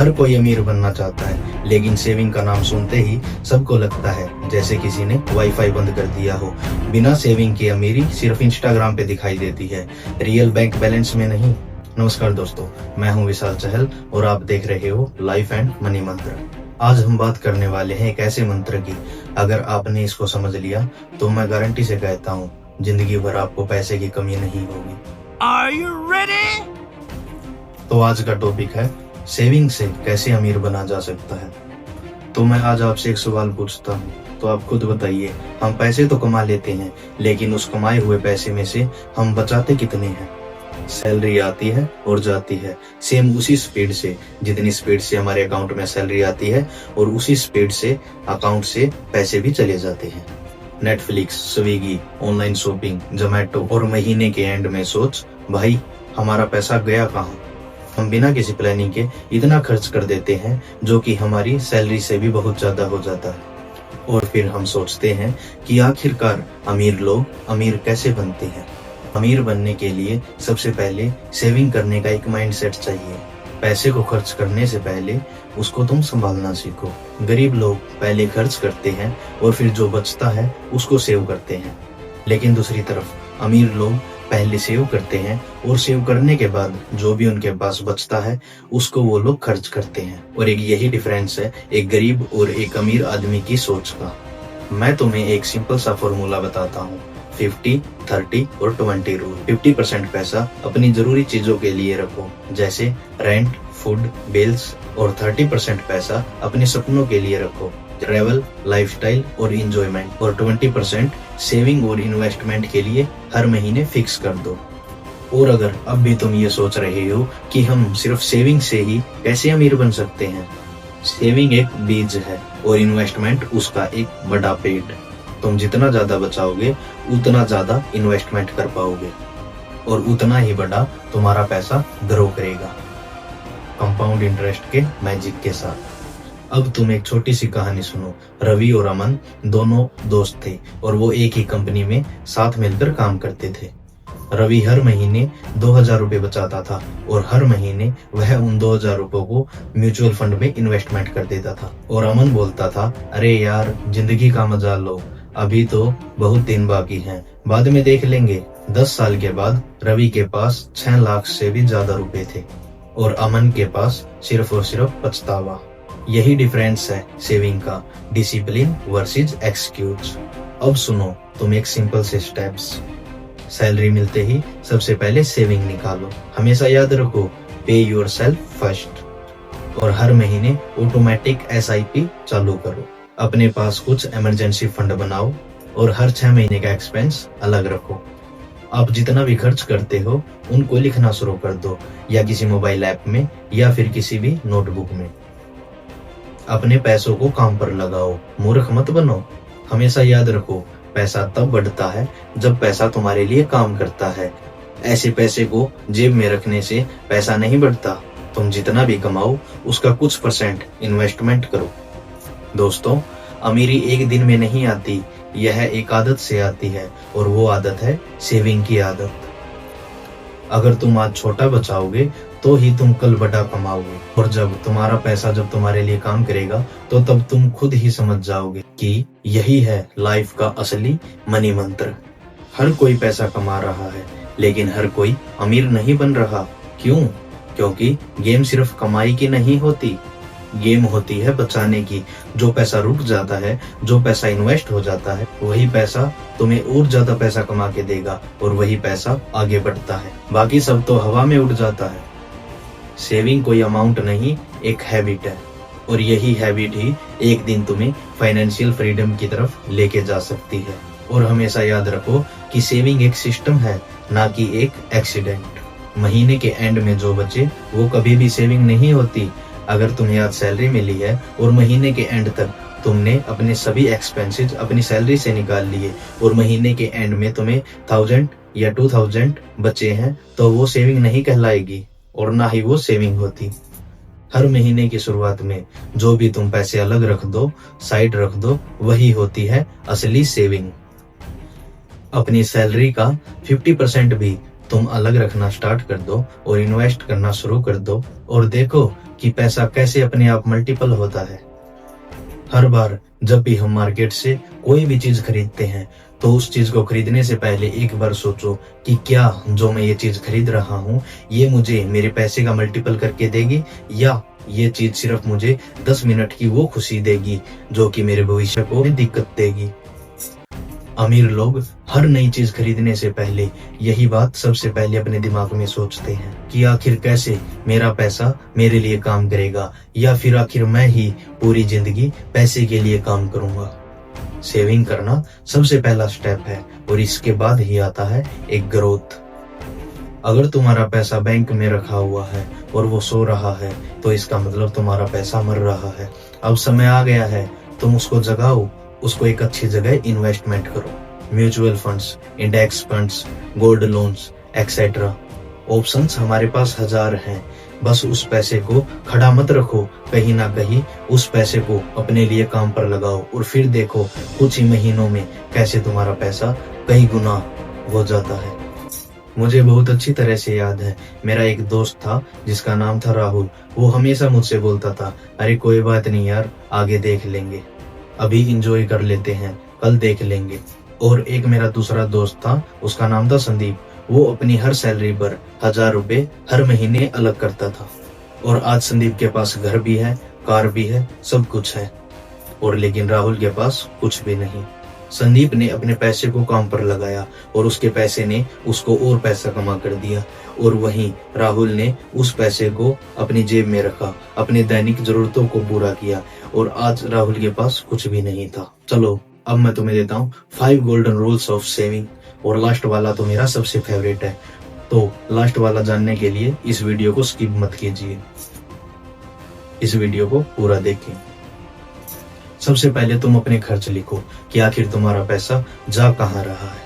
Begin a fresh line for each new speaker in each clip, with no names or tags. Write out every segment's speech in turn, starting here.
हर कोई अमीर बनना चाहता है, लेकिन सेविंग का नाम सुनते ही सबको लगता है जैसे किसी ने वाईफाई बंद कर दिया हो। बिना सेविंग की अमीरी सिर्फ इंस्टाग्राम पे दिखाई देती है, रियल बैंक बैलेंस में नहीं। नमस्कार दोस्तों, मैं हूं विशाल चहल और आप देख रहे हो लाइफ एंड मनी मंत्र। आज हम बात करने वाले हैं एक ऐसे मंत्र की, अगर आपने इसको समझ लिया तो मैं गारंटी से कहता हूँ जिंदगी भर आपको पैसे की कमी नहीं होगी।
Are you ready?
तो आज का टॉपिक है सेविंग से कैसे अमीर बना जा सकता है। तो मैं आज आपसे एक सवाल पूछता हूँ, तो आप खुद बताइए, हम पैसे तो कमा लेते हैं, लेकिन उस कमाए हुए पैसे में से हम बचाते कितने हैं? सैलरी आती है और जाती है सेम उसी स्पीड से जितनी स्पीड से हमारे अकाउंट में सैलरी आती है, और उसी स्पीड से अकाउंट से पैसे भी चले जाते हैं। Netflix, Swiggy, online shopping, Zomato, और महीने के एंड में सोच भाई हमारा पैसा गया कहाँ। हम बिना किसी प्लानिंग के इतना खर्च कर देते हैं जो कि हमारी सैलरी से भी बहुत ज्यादा हो जाता है। और फिर हम सोचते हैं कि आखिरकार अमीर लोग अमीर कैसे बनते हैं। अमीर बनने के लिए सबसे पहले सेविंग करने का एक माइंडसेट चाहिए। पैसे को खर्च करने से पहले उसको तुम संभालना सीखो। गरीब लोग पहले खर्च करते हैं और फिर जो बचता है उसको सेव करते हैं, लेकिन दूसरी तरफ अमीर लोग पहले सेव करते हैं और सेव करने के बाद जो भी उनके पास बचता है उसको वो लोग खर्च करते हैं। और एक यही डिफरेंस है एक गरीब और एक अमीर आदमी की सोच का। मैं तुम्हें एक सिंपल सा फॉर्मूला बताता हूँ, 50, 30 और 20 रूल। 50% पैसा अपनी जरूरी चीजों के लिए रखो, जैसे रेंट, फूड, बिल्स, और 30% पैसा अपने सपनों के लिए रखो, ट्रैवल, लाइफस्टाइल और एंजॉयमेंट, और 20% सेविंग और इन्वेस्टमेंट के लिए हर महीने फिक्स कर दो। और अगर अब भी तुम ये सोच रहे हो कि हम सिर्फ सेविंग से ही कैसे अमीर बन सकते हैं, सेविंग एक बीज है और इन्वेस्टमेंट उसका एक बड़ा पेड़। तुम जितना ज्यादा बचाओगे उतना ज्यादा इन्वेस्टमेंट कर पाओगे और उतना ही बड़ा तुम्हारा पैसा ग्रो करेगा, कंपाउंड इंटरेस्ट के मैजिक के साथ। अब तुम एक छोटी सी कहानी सुनो। रवि और अमन दोनों दोस्त थे और वो एक ही कंपनी में साथ मिलकर काम करते थे। रवि हर महीने 2000 रुपए बचाता था और हर महीने वह उन 2000 रुपयों को म्यूचुअल फंड में इन्वेस्टमेंट कर देता था। और अमन बोलता था, अरे यार जिंदगी का मजा लो, अभी तो बहुत दिन बाकी हैं, बाद में देख लेंगे। 10 साल के बाद रवि के पास 6 लाख से भी ज्यादा रुपए थे और अमन के पास सिर्फ और सिर्फ पछतावा। यही डिफरेंस है सेविंग का, डिसिप्लिन वर्सेस एक्सक्यूज। अब सुनो तुम एक सिंपल से स्टेप्स। सैलरी मिलते ही सबसे पहले सेविंग निकालो। हमेशा याद रखो, पे योरसेल्फ फर्स्ट। और हर महीने ऑटोमेटिक SIP चालू करो। अपने पास कुछ इमरजेंसी फंड बनाओ और हर 6 महीने का एक्सपेंस अलग रखो। आप जितना भी खर्च करते हो उनको लिखना शुरू कर दो, या किसी मोबाइल ऐप में या फिर किसी भी नोटबुक में। अपने पैसों को काम पर लगाओ, मूर्ख मत बनो। हमेशा याद रखो, पैसा तब बढ़ता है जब पैसा तुम्हारे लिए काम करता है। ऐसे पैसे को जेब में रखने से पैसा नहीं बढ़ता। तुम जितना भी कमाओ उसका कुछ % इन्वेस्टमेंट करो। दोस्तों, अमीरी एक दिन में नहीं आती, यह एक आदत से आती है, और वो आदत है सेविंग की आदत। अगर तुम आज छोटा बचाओगे तो ही तुम कल बड़ा कमाओगे, और जब तुम्हारा पैसा जब तुम्हारे लिए काम करेगा तो तब तुम खुद ही समझ जाओगे कि यही है लाइफ का असली मनी मंत्र। हर कोई पैसा कमा रहा है, लेकिन हर कोई अमीर नहीं बन रहा। क्यों? क्योंकि गेम सिर्फ कमाई की नहीं होती, गेम होती है बचाने की। जो पैसा रुक जाता है, जो पैसा इन्वेस्ट हो जाता है, वही पैसा तुम्हें और ज्यादा पैसा कमा के देगा, और वही पैसा आगे बढ़ता है। बाकी सब तो हवा में उड़ जाता है। सेविंग कोई अमाउंट नहीं, एक हैबिट है, और यही हैबिट ही एक दिन तुम्हें फाइनेंशियल फ्रीडम की तरफ लेके जा सकती है। और हमेशा याद रखो कि सेविंग एक सिस्टम है, ना कि एक एक्सीडेंट। महीने के एंड में जो बचे वो कभी भी सेविंग नहीं होती। अगर तुम्हें आज सैलरी मिली है और महीने के एंड तक तुमने अपने सभी एक्सपेंसेस अपनी सैलरी से निकाल लिए, और महीने के एंड में तुम्हें 1000 या 2000 बचे हैं, तो वो सेविंग नहीं कहलाएगी और ना ही वो सेविंग होती। हर महीने की शुरुआत में जो भी तुम पैसे अलग रख दो, साइड रख दो, वही होती है असली सेविंग। अपनी सैलरी का 50% भी तुम अलग रखना स्टार्ट कर दो और इन्वेस्ट करना शुरू कर दो, और देखो कि पैसा कैसे अपने आप मल्टीपल होता है। हर बार जब भी हम मार्केट से कोई भी चीज खरीदते हैं तो उस चीज को खरीदने से पहले एक बार सोचो कि क्या जो मैं ये चीज खरीद रहा हूँ ये मुझे मेरे पैसे का मल्टीपल करके देगी, या ये चीज सिर्फ मुझे 10 मिनट की वो खुशी देगी जो कि मेरे भविष्य को दिक्कत देगी। अमीर लोग हर नई चीज खरीदने से पहले यही बात सबसे पहले अपने दिमाग में सोचते हैं कि आखिर कैसे मेरा पैसा मेरे लिए काम करेगा, या फिर आखिर मैं ही पूरी जिंदगी पैसे के लिए काम करूंगा। सेविंग करना सबसे पहला स्टेप है और इसके बाद ही आता है एक ग्रोथ। अगर तुम्हारा पैसा बैंक में रखा हुआ है और वो सो रहा है तो इसका मतलब तुम्हारा पैसा मर रहा है। अब समय आ गया है तुम उसको जगाओ, उसको एक अच्छी जगह इन्वेस्टमेंट करो। Mutual funds, index funds, gold loans etcetera options हमारे पास हजार हैं। बस उस पैसे को खड़ा मत रखो, कहीं ना कहीं उस पैसे को अपने लिए काम पर लगाओ और फिर देखो कुछ ही महीनों में कैसे तुम्हारा पैसा कई गुना हो जाता है। मुझे बहुत अच्छी तरह से याद है, मेरा एक दोस्त था जिसका नाम था राहुल। वो हमेशा मुझसे बोलता था, अरे कोई बात नहीं यार, आगे देख लेंगे, अभी इंजॉय कर लेते हैं, कल देख लेंगे। और एक मेरा दूसरा दोस्त था, उसका नाम था संदीप। वो अपनी हर सैलरी पर 1000 रुपए हर महीने अलग करता था। और आज संदीप के पास घर भी है, कार भी है, सब कुछ है, और लेकिन राहुल के पास कुछ भी नहीं। संदीप ने अपने पैसे को काम पर लगाया और उसके पैसे ने उसको और पैसा कमा कर दिया, और वहीं राहुल ने उस पैसे को अपनी जेब में रखा, अपनी दैनिक जरूरतों को पूरा किया, और आज राहुल के पास कुछ भी नहीं था। चलो अब मैं तुम्हें देता हूँ 5 गोल्डन रूल्स ऑफ सेविंग, और लास्ट वाला तो मेरा सबसे फेवरेट है। तो लास्ट वाला जानने के लिए इस वीडियो को स्किप मत कीजिए, इस वीडियो को पूरा देखें। सबसे पहले तुम अपने खर्च लिखो कि आखिर तुम्हारा पैसा जा कहाँ रहा है।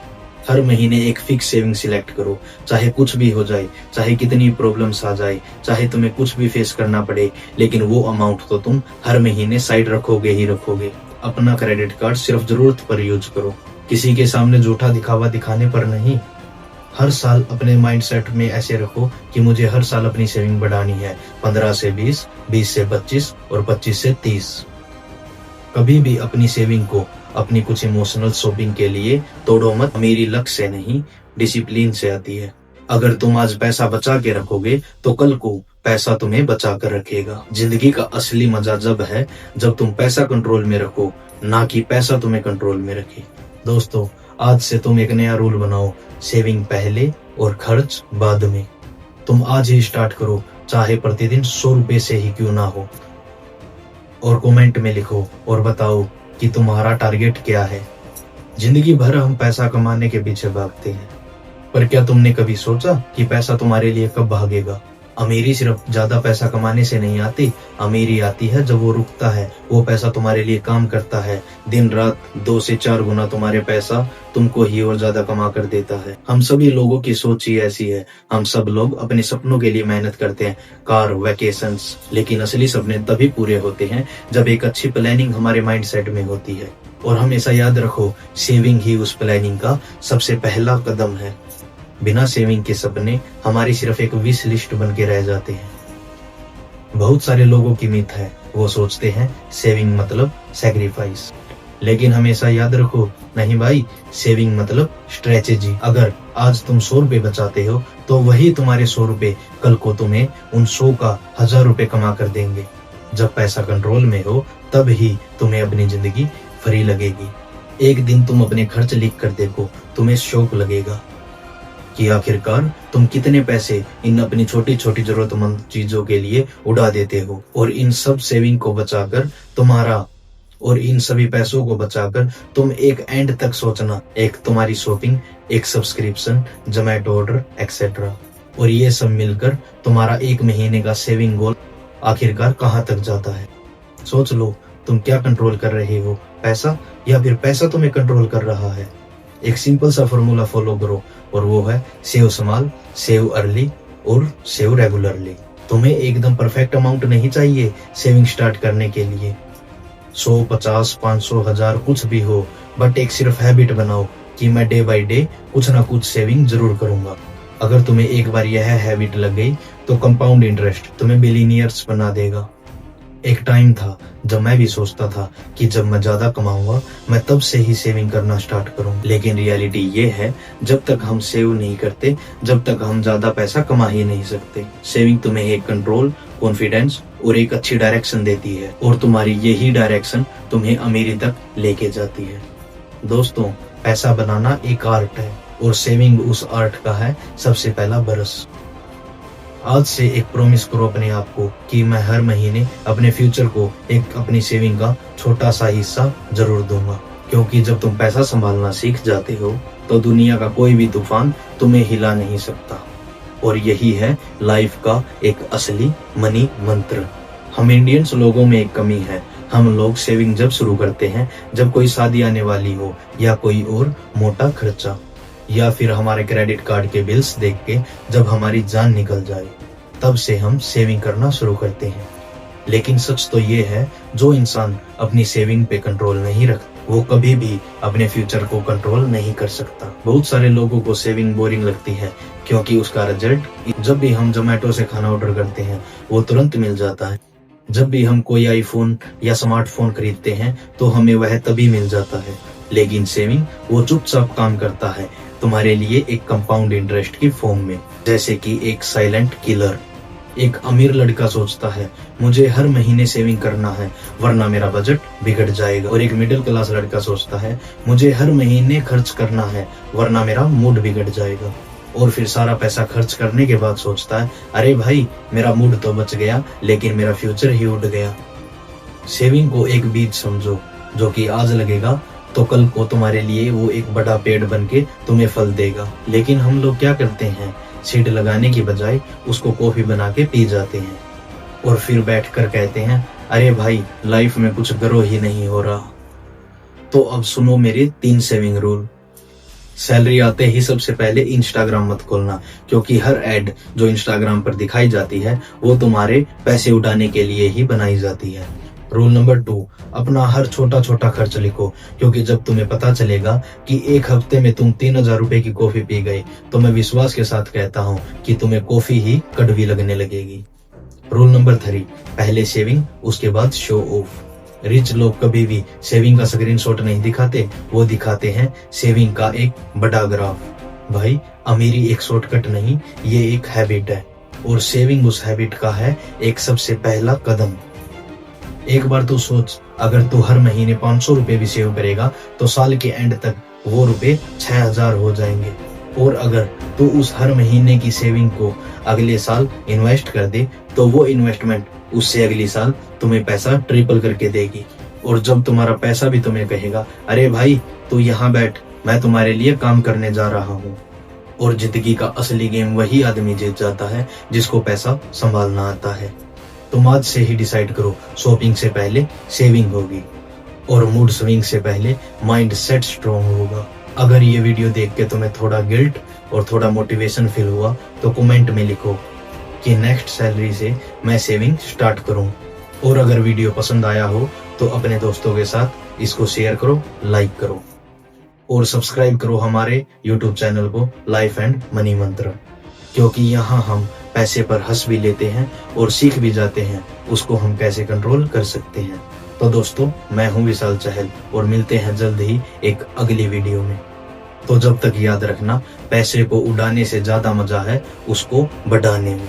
हर महीने एक फिक्स सेविंग सिलेक्ट करो, चाहे कुछ भी हो जाए, चाहे कितनी प्रॉब्लम्स आ जाए, चाहे तुम्हें कुछ भी फेस करना पड़े, लेकिन वो अमाउंट तो तुम हर महीने साइड रखोगे ही रखोगे। अपना क्रेडिट कार्ड सिर्फ जरूरत पर यूज करो, किसी के सामने झूठा दिखावा दिखाने पर नहीं। हर साल अपने माइंडसेट में ऐसे रखो कि मुझे हर साल अपनी सेविंग बढ़ानी है, 15 से 20, 20 से 25 और 25 से 30। कभी भी अपनी सेविंग को अपनी कुछ इमोशनल शॉपिंग के लिए तोड़ो मत। मेरी लक से नहीं, डिसिप्लिन से आती है। अगर तुम आज पैसा बचा के रखोगे तो कल को पैसा तुम्हें बचा कर रखेगा। जिंदगी का असली मजा जब है जब तुम पैसा कंट्रोल में रखो, ना कि पैसा तुम्हें कंट्रोल में रखे। दोस्तों, आज से तुम एक नया रूल बनाओ, सेविंग पहले और खर्च बाद में। तुम आज ही स्टार्ट करो, चाहे प्रतिदिन 100 रुपए से ही क्यों ना हो, और कमेंट में लिखो और बताओ कि तुम्हारा टारगेट क्या है। जिंदगी भर हम पैसा कमाने के पीछे भागते हैं, पर क्या तुमने कभी सोचा कि पैसा तुम्हारे लिए कब भागेगा? अमीरी सिर्फ ज्यादा पैसा कमाने से नहीं आती, अमीरी आती है जब वो रुकता है, वो पैसा तुम्हारे लिए काम करता है। दिन रात 2 से 4 गुना तुम्हारे पैसा तुमको ही और ज्यादा कमा कर देता है। हम सभी लोगों की सोच ही ऐसी है। हम सब लोग अपने सपनों के लिए मेहनत करते हैं, कार, वैकेशंस, लेकिन असली सपने तभी पूरे होते हैं जब एक अच्छी प्लानिंग हमारे माइंडसेट में होती है। और हमेशा याद रखो, सेविंग ही उस प्लानिंग का सबसे पहला कदम है। बिना सेविंग के सपने हमारी सिर्फ एक विश लिस्ट बन के रह जाते हैं। बहुत सारे लोगों की मिथ है, वो सोचते हैं सेविंग मतलब सैक्रिफाइस, लेकिन हमेशा याद रखो, नहीं भाई, सेविंग मतलब स्ट्रेटेजी। अगर आज तुम 100 रुपए बचाते हो तो वही तुम्हारे 100 रुपए कल को तुम्हें उन 100 का 1000 रुपए कमा कर देंगे। जब पैसा कंट्रोल में हो तब ही तुम्हें अपनी जिंदगी फ्री लगेगी। एक दिन तुम अपने खर्च लिख कर देखो, तुम्हें शौक लगेगा कि आखिरकार तुम कितने पैसे इन अपनी छोटी छोटी जरूरतमंद चीजों के लिए उड़ा देते हो। और इन सब सेविंग को बचाकर इन सभी पैसों को बचाकर तुम एक एंड तक सोचना, एक तुम्हारी शॉपिंग, एक सब्सक्रिप्शन, जोमैटो ऑर्डर एक्सेट्रा, और ये सब मिलकर तुम्हारा 1 महीने का सेविंग गोल आखिरकार कहाँ तक जाता है। सोच लो, तुम क्या कंट्रोल कर रहे हो, पैसा या फिर पैसा तुम्हें कंट्रोल कर रहा है? एक सिंपल सा फॉर्मूला फॉलो करो, और वो है सेव स्मॉल, सेव अर्ली और सेव रेगुलरली। तुम्हें एकदम परफेक्ट अमाउंट नहीं चाहिए सेविंग स्टार्ट करने के लिए। 100, 50, 500, 1000 कुछ भी हो, बट एक सिर्फ हैबिट बनाओ कि मैं डे बाय डे कुछ ना कुछ सेविंग जरूर करूंगा। अगर तुम्हें एक बार यह हैबिट लग गई तो कंपाउंड इंटरेस्ट तुम्हें बिलीनियर्स बना देगा। एक टाइम था जब मैं भी सोचता था कि जब मैं ज्यादा कमाऊंगा मैं तब से ही सेविंग करना स्टार्ट करूं, लेकिन रियलिटी ये है जब तक हम सेव नहीं करते जब तक हम ज्यादा पैसा कमा ही नहीं सकते। सेविंग तुम्हें एक कंट्रोल, कॉन्फिडेंस और एक अच्छी डायरेक्शन देती है, और तुम्हारी यही डायरेक्शन तुम्हें अमीरी तक लेके जाती है। दोस्तों, पैसा बनाना एक आर्ट है और सेविंग उस आर्ट का है सबसे पहला बरस। आज से एक प्रॉमिस करो अपने आप को कि मैं हर महीने अपने फ्यूचर को एक अपनी सेविंग का छोटा सा हिस्सा जरूर दूंगा, क्योंकि जब तुम पैसा संभालना सीख जाते हो तो दुनिया का कोई भी तूफान तुम्हें हिला नहीं सकता। और यही है लाइफ का एक असली मनी मंत्र। हम इंडियंस लोगों में एक कमी है, हम लोग सेविंग जब शुरू करते हैं जब कोई शादी आने वाली हो या कोई और मोटा खर्चा, या फिर हमारे क्रेडिट कार्ड के बिल्स देख के जब हमारी जान निकल जाए, तब से हम सेविंग करना शुरू करते हैं। लेकिन सच तो ये है, जो इंसान अपनी सेविंग पे कंट्रोल नहीं रखता वो कभी भी अपने फ्यूचर को कंट्रोल नहीं कर सकता। बहुत सारे लोगों को सेविंग बोरिंग लगती है क्योंकि उसका रिजल्ट जब भी हम जोमेटो से खाना ऑर्डर करते हैं वो तुरंत मिल जाता है। जब भी हम कोई आईफोन या स्मार्टफोन खरीदते हैं तो हमें वह तभी मिल जाता है। लेकिन सेविंग वो चुपचाप काम करता है तुम्हारे लिए एक कंपाउंड इंटरेस्ट की फॉर्म में, जैसे कि एक साइलेंट किलर। एक अमीर लड़का सोचता है मुझे हर महीने सेविंग करना है वरना मेरा बजट बिगड़ जाएगा, और एक मिडिल क्लास लड़का सोचता है मुझे हर महीने खर्च करना है वरना मेरा मूड बिगड़ जाएगा, और फिर सारा पैसा खर्च करने के बाद सोचता है अरे भाई मेरा मूड तो बच गया लेकिन मेरा फ्यूचर ही उड़ गया। सेविंग को एक बीज समझो जो कि आज लगेगा तो कल को तुम्हारे लिए वो एक बड़ा पेड़ बन के तुम्हें फल देगा। लेकिन हम लोग क्या करते हैं, सीड लगाने की बजाय उसको कॉफी बना के पी जाते हैं और फिर बैठकर कहते हैं अरे भाई लाइफ में कुछ ग्रो ही नहीं हो रहा। तो अब सुनो मेरे 3 सेविंग रूल। सैलरी आते ही सबसे पहले इंस्टाग्राम मत खोलना, क्योंकि हर एड जो इंस्टाग्राम पर दिखाई जाती है वो तुम्हारे पैसे उठाने के लिए ही बनाई जाती है। रूल नंबर 2, अपना हर छोटा छोटा खर्च लिखो, क्योंकि जब तुम्हें पता चलेगा कि एक हफ्ते में तुम 3000 रुपए की कॉफी पी गए तो मैं विश्वास के साथ कहता हूँ कि तुम्हें कॉफी ही कड़वी लगने लगेगी। रूल नंबर 3, पहले सेविंग उसके बाद शो ऑफ। रिच लोग कभी भी सेविंग का स्क्रीनशॉट नहीं दिखाते, वो दिखाते हैं सेविंग का एक बड़ा ग्राफ। भाई अमीरी एक शॉर्टकट नहीं, ये एक हैबिट है, और सेविंग उस हैबिट का है एक सबसे पहला कदम। एक बार तू सोच, अगर तू हर महीने 500 रुपए भी सेव करेगा तो साल के एंड तक वो रुपए 6000 हो जाएंगे। और अगर तू उस हर महीने की सेविंग को अगले साल इन्वेस्ट कर दे तो वो इन्वेस्टमेंट उससे अगले साल तुम्हें पैसा ट्रिपल करके देगी। और जब तुम्हारा पैसा भी तुम्हें कहेगा अरे भाई तू यहाँ बैठ, मैं तुम्हारे लिए काम करने जा रहा हूँ। और जिंदगी का असली गेम वही आदमी जीत जाता है जिसको पैसा संभालना आता है। तुम आज से ही डिसाइड करो, शॉपिंग से पहले सेविंग होगी और मूड स्विंग से पहले माइंड सेट स्ट्रॉन्ग होगा। अगर ये वीडियो देख के तुम्हें थोड़ा गिल्ट और थोड़ा मोटिवेशन फील हुआ तो कमेंट में लिखो कि नेक्स्ट सैलरी से मैं सेविंग स्टार्ट करूं। और अगर वीडियो पसंद आया हो तो अपने दोस्तों के साथ इसको शेयर करो, लाइक करो और सब्सक्राइब करो हमारे YouTube चैनल को लाइफ एंड मनी मंत्र, क्योंकि यहाँ हम पैसे पर हंस भी लेते हैं और सीख भी जाते हैं उसको हम कैसे कंट्रोल कर सकते हैं। तो दोस्तों, मैं हूँ विशाल चहल और मिलते हैं जल्द ही एक अगली वीडियो में। तो जब तक याद रखना, पैसे को उड़ाने से ज्यादा मजा है उसको बढ़ाने में।